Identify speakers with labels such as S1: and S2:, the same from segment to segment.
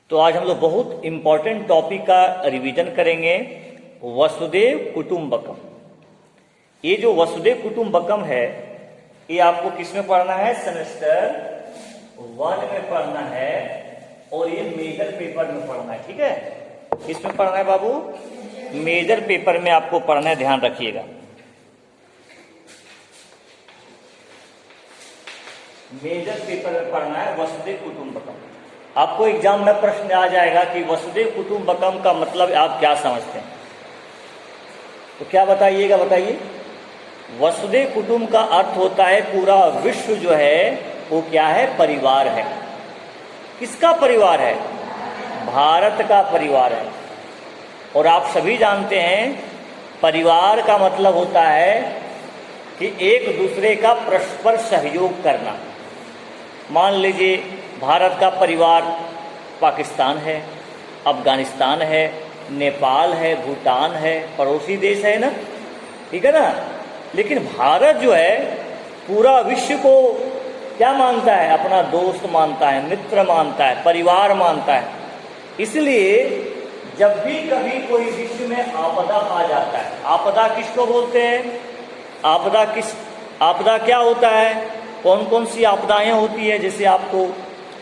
S1: तो आज हम लोग बहुत इंपॉर्टेंट टॉपिक का रिवीजन करेंगे, वसुदेव कुटुंबकम। ये जो वसुदेव कुटुंबकम है, ये आपको किस में पढ़ना है? सेमेस्टर 1 में पढ़ना है और ये मेजर पेपर में पढ़ना है। ठीक है, किसमें पढ़ना है बाबू? मेजर पेपर में आपको पढ़ना है, ध्यान रखिएगा। मेजर पेपर में पढ़ना है वसुदेव कुटुंबकम। आपको एग्जाम में प्रश्न आ जाएगा कि वसुदेव कुटुंबकम का मतलब आप क्या समझते हैं, तो क्या बताइएगा? बताइए। वसुदेव कुटुंब का अर्थ होता है पूरा विश्व जो है वो क्या है? परिवार है। किसका परिवार है? भारत का परिवार है। और आप सभी जानते हैं परिवार का मतलब होता है कि एक दूसरे का परस्पर सहयोग करना। मान लीजिए भारत का परिवार पाकिस्तान है, अफगानिस्तान है, नेपाल है, भूटान है, पड़ोसी देश है ना, ठीक है ना। लेकिन भारत जो है पूरा विश्व को क्या मानता है? अपना दोस्त मानता है, मित्र मानता है, परिवार मानता है। इसलिए जब भी कभी कोई विश्व में आपदा आ जाता है, आपदा किसको बोलते हैं? आपदा क्या होता है? कौन कौन सी आपदाएं होती है? जैसे आपको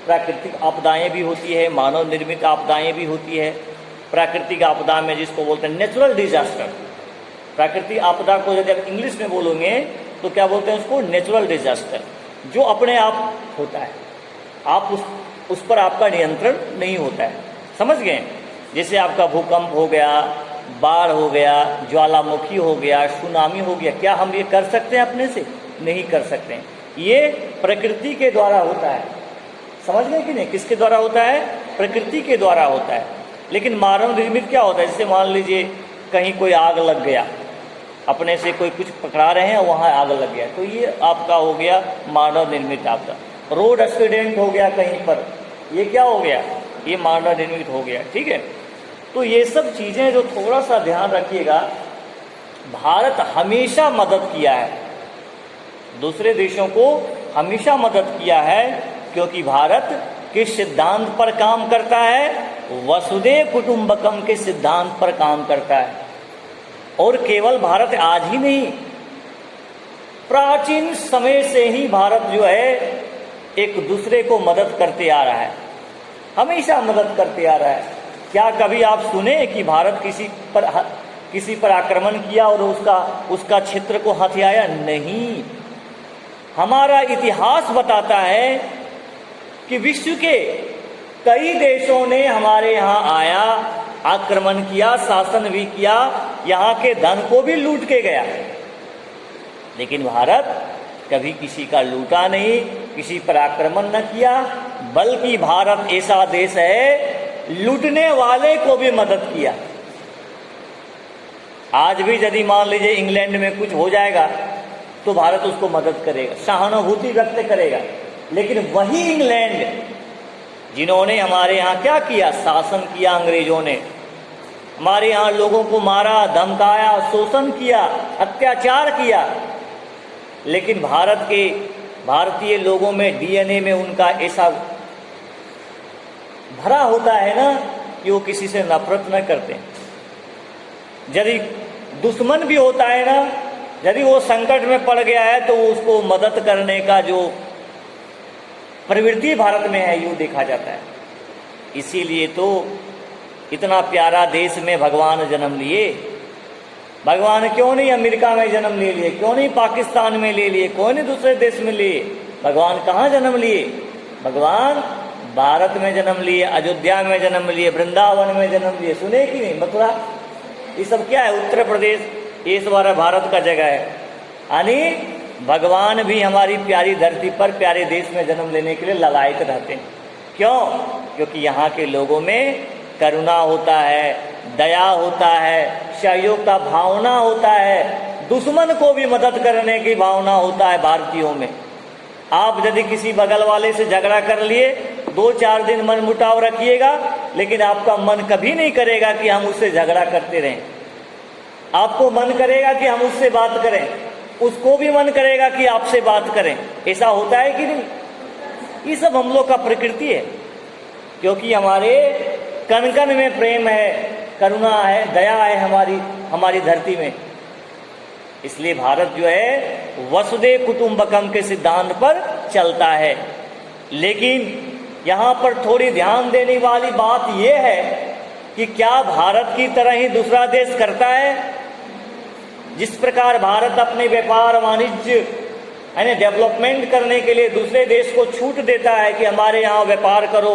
S1: प्राकृतिक आपदाएं भी होती है, मानव निर्मित आपदाएं भी होती है। प्राकृतिक आपदा में जिसको बोलते हैं नेचुरल डिजास्टर, प्राकृतिक आपदा को यदि आप इंग्लिश में बोलोगे तो क्या बोलते हैं उसको? नेचुरल डिजास्टर, जो अपने आप होता है, आप उस पर आपका नियंत्रण नहीं होता है। समझ गए? जैसे आपका भूकंप हो गया, बाढ़ हो गया, ज्वालामुखी हो गया, सुनामी हो गया, क्या हम ये कर सकते हैं अपने से? नहीं कर सकते हैं। ये प्रकृति के द्वारा होता है। समझ गए कि नहीं? किसके द्वारा होता है? प्रकृति के द्वारा होता है। लेकिन मानव निर्मित क्या होता है? जैसे मान लीजिए कहीं कोई आग लग गया, अपने से कोई कुछ पकड़ा रहे हैं, वहाँ आग लग गया, तो ये आपका हो गया मानव निर्मित आपदा। रोड एक्सीडेंट हो गया कहीं पर, ये क्या हो गया? ये मानव निर्मित हो गया। ठीक है, तो ये सब चीज़ें जो थोड़ा सा ध्यान रखिएगा। भारत हमेशा मदद किया है, दूसरे देशों को हमेशा मदद किया है, क्योंकि भारत किस सिद्धांत पर काम करता है? वसुदेव कुटुंबकम के सिद्धांत पर काम करता है। और केवल भारत आज ही नहीं, प्राचीन समय से ही भारत जो है एक दूसरे को मदद करते आ रहा है, हमेशा मदद करते आ रहा है। क्या कभी आप सुने कि भारत किसी पर आक्रमण किया और उसका क्षेत्र को हथियाया? नहीं। हमारा इतिहास बताता है कि विश्व के कई देशों ने हमारे यहाँ आया, आक्रमण किया, शासन भी किया, यहाँ के धन को भी लूट के गया, लेकिन भारत कभी किसी का लूटा नहीं, किसी पर आक्रमण न किया। बल्कि भारत ऐसा देश है लूटने वाले को भी मदद किया। आज भी यदि मान लीजिए इंग्लैंड में कुछ हो जाएगा तो भारत उसको मदद करेगा, सहानुभूति व्यक्त करेगा। लेकिन वही इंग्लैंड जिन्होंने हमारे यहाँ क्या किया? शासन किया, अंग्रेजों ने हमारे यहाँ लोगों को मारा, धमकाया, शोषण किया, अत्याचार किया, लेकिन भारतीय लोगों में डीएनए में उनका ऐसा भरा होता है ना कि वो किसी से नफरत न करते। यदि दुश्मन भी होता है ना, यदि वो संकट में पड़ गया है तो उसको मदद करने का जो प्रवृत्ति भारत में है, यूँ देखा जाता है। इसीलिए तो इतना प्यारा देश में भगवान जन्म लिए। भगवान क्यों नहीं अमेरिका में जन्म ले लिए? क्यों नहीं पाकिस्तान में ले लिए? क्यों नहीं दूसरे देश में लिए? भगवान कहाँ जन्म लिए? भगवान भारत में जन्म लिए, अयोध्या में जन्म लिए, वृंदावन में जन्म लिए। सुने कि नहीं? मथुरा, ये सब क्या है? उत्तर प्रदेश, ये हमारा भारत का जगह है। यानी भगवान भी हमारी प्यारी धरती पर, प्यारे देश में जन्म लेने के लिए ललायत रहते हैं। क्यों? क्योंकि यहाँ के लोगों में करुणा होता है, दया होता है, सहयोग का भावना होता है, दुश्मन को भी मदद करने की भावना होता है भारतीयों में। आप यदि किसी बगल वाले से झगड़ा कर लिए, 2-4 दिन मन मुटाव रखिएगा, लेकिन आपका मन कभी नहीं करेगा कि हम उससे झगड़ा करते रहें। आपको मन करेगा कि हम उससे बात करें, उसको भी मन करेगा कि आपसे बात करें। ऐसा होता है कि नहीं? ये सब हम लोग का प्रकृति है। क्योंकि हमारे कण कण में प्रेम है, करुणा है, दया है हमारी धरती में। इसलिए भारत जो है वसुधैव कुटुंबकम के सिद्धांत पर चलता है। लेकिन यहाँ पर थोड़ी ध्यान देने वाली बात यह है कि क्या भारत की तरह ही दूसरा देश करता है? जिस प्रकार भारत अपने व्यापार वाणिज्य यानी डेवलपमेंट करने के लिए दूसरे देश को छूट देता है कि हमारे यहाँ व्यापार करो,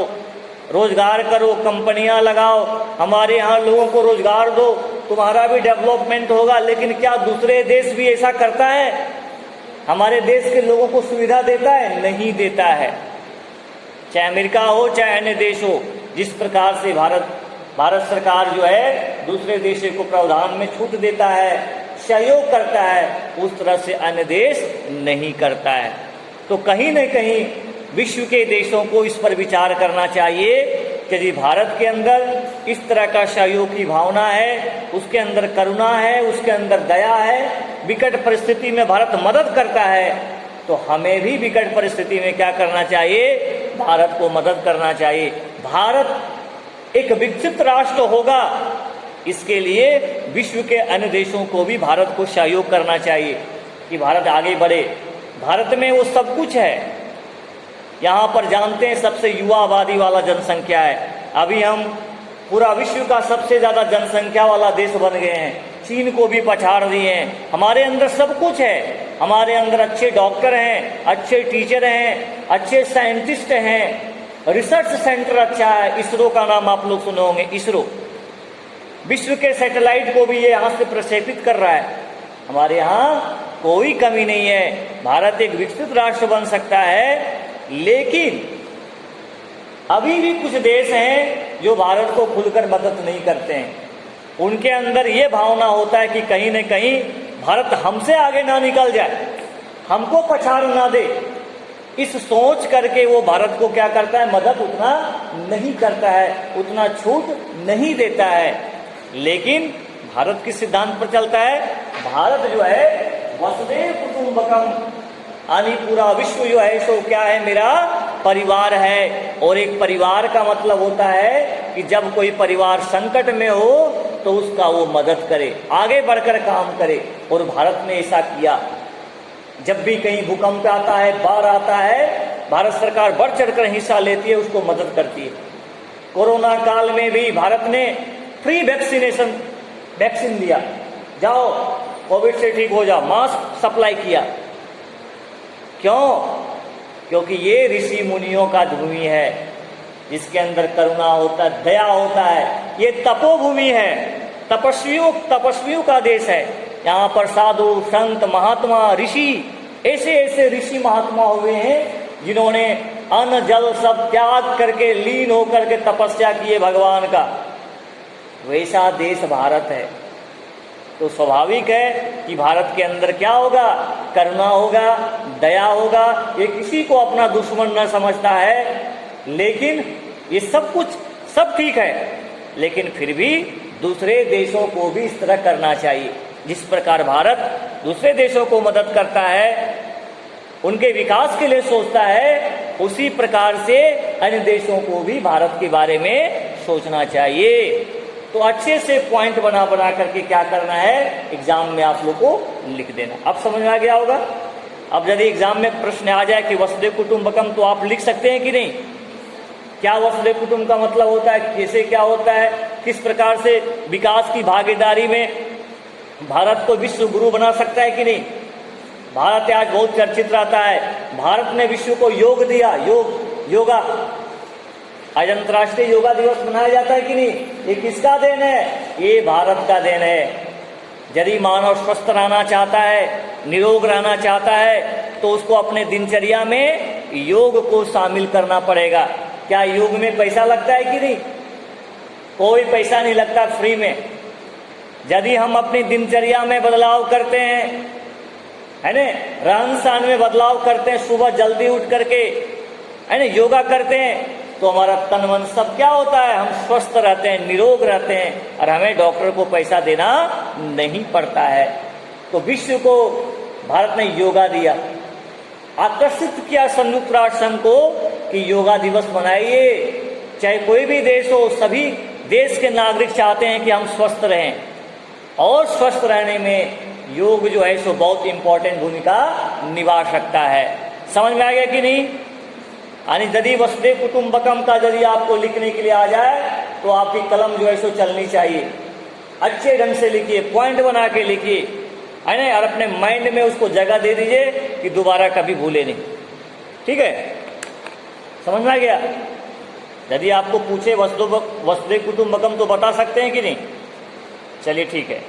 S1: रोजगार करो, कंपनियां लगाओ, हमारे यहाँ लोगों को रोजगार दो, तुम्हारा भी डेवलपमेंट होगा। लेकिन क्या दूसरे देश भी ऐसा करता है? हमारे देश के लोगों को सुविधा देता है? नहीं देता है। चाहे अमेरिका हो, चाहे अन्य देश हो, जिस प्रकार से भारत सरकार जो है दूसरे देशों को प्रावधान में छूट देता है, सहयोग करता है, उस तरह से अन्य देश नहीं करता है। तो कहीं न कहीं विश्व के देशों को इस पर विचार करना चाहिए कि यदि भारत के अंदर इस तरह का सहयोग की भावना है, उसके अंदर करुणा है, उसके अंदर दया है, विकट परिस्थिति में भारत मदद करता है, तो हमें भी विकट परिस्थिति में क्या करना चाहिए? भारत को मदद करना चाहिए। भारत एक विकसित राष्ट्र होगा, इसके लिए विश्व के अन्य देशों को भी भारत को सहयोग करना चाहिए कि भारत आगे बढ़े। भारत में वो सब कुछ है। यहाँ पर जानते हैं सबसे युवा आबादी वाला जनसंख्या है। अभी हम पूरा विश्व का सबसे ज़्यादा जनसंख्या वाला देश बन गए हैं, चीन को भी पछाड़ दिए हैं। हमारे अंदर सब कुछ है। हमारे अंदर अच्छे डॉक्टर हैं, अच्छे टीचर हैं, अच्छे साइंटिस्ट हैं, रिसर्च सेंटर अच्छा है। इसरो का नाम आप लोग सुने होंगे। इसरो विश्व के सैटेलाइट को भी ये यहाँ से प्रक्षेपित कर रहा है। हमारे यहाँ कोई कमी नहीं है। भारत एक विकसित राष्ट्र बन सकता है, लेकिन अभी भी कुछ देश हैं जो भारत को खुलकर मदद नहीं करते हैं। उनके अंदर ये भावना होता है कि कहीं न कहीं भारत हमसे आगे ना निकल जाए, हमको पछाड़ ना दे। इस सोच करके वो भारत को क्या करता है? मदद उतना नहीं करता है, उतना छूट नहीं देता है। लेकिन भारत किस सिद्धांत पर चलता है? भारत जो है वसुधैव कुटुंबकम, यानी पूरा विश्व जो है सो क्या है? मेरा परिवार है। और एक परिवार का मतलब होता है कि जब कोई परिवार संकट में हो तो उसका वो मदद करे, आगे बढ़कर काम करे। और भारत ने ऐसा किया। जब भी कहीं भूकंप आता है, बाढ़ आता है, भारत सरकार बढ़ चढ़कर हिस्सा लेती है, उसको मदद करती है। कोरोना काल में भी भारत ने फ्री वैक्सीन दिया, जाओ कोविड से ठीक हो जाओ, मास्क सप्लाई किया। क्यों? क्योंकि ये ऋषि मुनियों का भूमि है, जिसके अंदर करुणा होता है, दया होता है। ये तपोभूमि है, तपस्वियों का देश है। यहाँ पर साधु, संत, महात्मा, ऋषि, ऐसे ऋषि महात्मा हुए हैं जिन्होंने अन्न जल सब त्याग करके लीन होकर के तपस्या की है भगवान का। वैसा देश भारत है। तो स्वाभाविक है कि भारत के अंदर क्या होगा? करुणा होगा, दया होगा। ये किसी को अपना दुश्मन न समझता है। लेकिन ये सब कुछ सब ठीक है, लेकिन फिर भी दूसरे देशों को भी इस तरह करना चाहिए। जिस प्रकार भारत दूसरे देशों को मदद करता है, उनके विकास के लिए सोचता है, उसी प्रकार से अन्य देशों को भी भारत के बारे में सोचना चाहिए। तो अच्छे से पॉइंट बना करके क्या करना है? एग्जाम में आप लोग को लिख देना। अब समझ में आ गया होगा। अब यदि एग्जाम में प्रश्न आ जाए कि वसुधैव कुटुंबकम, तो आप लिख सकते हैं कि नहीं? क्या वसुधैव कुटुंब का मतलब होता है, कैसे क्या होता है, किस प्रकार से विकास की भागीदारी में भारत को विश्व गुरु बना सकता है कि नहीं? भारत आज बहुत चर्चित रहता है। भारत ने विश्व को योग दिया, योगा। आज अंतर्राष्ट्रीय योगा दिवस मनाया जाता है कि नहीं? ये किसका देन है? ये भारत का देन है। यदि मानव स्वस्थ रहना चाहता है, निरोग रहना चाहता है, तो उसको अपने दिनचर्या में योग को शामिल करना पड़ेगा। क्या योग में पैसा लगता है कि नहीं? कोई पैसा नहीं लगता, फ्री में। यदि हम अपनी दिनचर्या में बदलाव करते हैं, है ना, रहन सहन में बदलाव करते हैं, सुबह जल्दी उठ करके, है ना, योगा करते हैं, तो हमारा तन मन सब क्या होता है? हम स्वस्थ रहते हैं, निरोग रहते हैं, और हमें डॉक्टर को पैसा देना नहीं पड़ता है। तो विश्व को भारत ने योगा दिया, आकर्षित किया संयुक्त राष्ट्र संघ को कि योगा दिवस मनाइए, चाहे कोई भी देश हो, सभी देश के नागरिक चाहते हैं कि हम स्वस्थ रहें, और स्वस्थ रहने में योग जो है सो बहुत इंपॉर्टेंट भूमिका निभा सकता है। समझ में आ गया कि नहीं? यानी यदि वसुधैव कुटुंबकम का यदि आपको लिखने के लिए आ जाए तो आपकी कलम जो है सो चलनी चाहिए। अच्छे ढंग से लिखिए, पॉइंट बना के लिखिए, है ना, और अपने माइंड में उसको जगह दे दीजिए कि दोबारा कभी भूले नहीं। ठीक है, समझ में आ गया? यदि आपको पूछे वसुधैव कुटुंबकम तो बता सकते हैं कि नहीं? चलिए ठीक है।